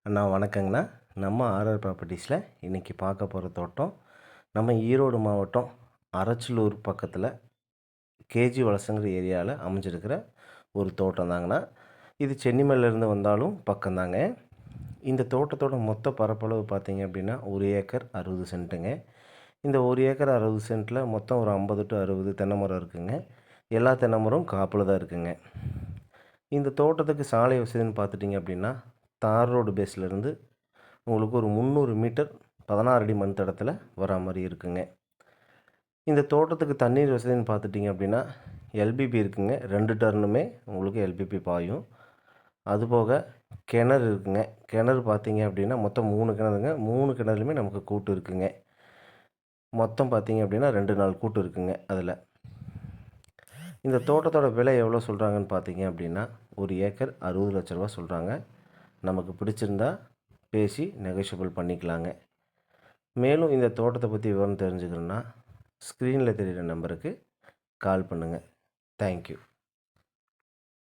அண்ணா வணக்கங்கண்ணா. நம்ம ஆர்ஆர் ப்ராப்பர்ட்டிஸில் இன்றைக்கி பார்க்க போகிற தோட்டம் நம்ம ஈரோடு மாவட்டம் அரச்சலூர் பக்கத்தில் கேஜி வலசங்கிற ஏரியாவில் அமைஞ்சிருக்கிற ஒரு தோட்டம் தாங்கண்ணா. இது சென்னிமலையிலேருந்து வந்தாலும் பக்கம்தாங்க. இந்த தோட்டத்தோட மொத்த பரப்பளவு பார்த்திங்க அப்படின்னா 1 ஏக்கர் 60 சென்ட்டுங்க. இந்த 1 ஏக்கர் 60 சென்ட்டில் மொத்தம் ஒரு 50 to 60 தென்னை மரம் இருக்குதுங்க. எல்லா தென்னை மரம் காப்பில் தான் இருக்குதுங்க. இந்த தோட்டத்துக்கு சாலை வசதின்னு பார்த்துட்டிங்க அப்படின்னா தார் ரோடு பேஸ்லேருந்து உங்களுக்கு ஒரு 300 மீட்டர் 16 அடி மண் தடத்தில் வரா மாதிரி இருக்குங்க. இந்த தோட்டத்துக்கு தண்ணீர் வசதின்னு பார்த்துட்டிங்க அப்படின்னா எல்பிபி இருக்குங்க. 2 டர்னுமே உங்களுக்கு எல்பிபி பாயும். அதுபோக கிணறு இருக்குங்க. கிணறு பார்த்திங்க அப்படின்னா மொத்தம் 3 கிணறுங்க. 3 கிணறுலையுமே நமக்கு கூட்டு இருக்குங்க. மொத்தம் பார்த்திங்க அப்படின்னா 2 நாள் கூட்டு இருக்குங்க. அதில் இந்த தோட்டத்தோட விலை எவ்வளோ சொல்கிறாங்கன்னு பார்த்தீங்க அப்படின்னா 1 ஏக்கர் 60 லட்ச ரூபா சொல்கிறாங்க. நமக்கு பிடிச்சிருந்தா பேசி நெகோஷியபிள் பண்ணிக்கலாங்க. மேலும் இந்த தோட்டத்தை பற்றி விவரம் தெரிஞ்சுக்கணுன்னா ஸ்க்ரீனில் தெரிகிற நம்பருக்கு கால் பண்ணுங்கள். தேங்க்யூ.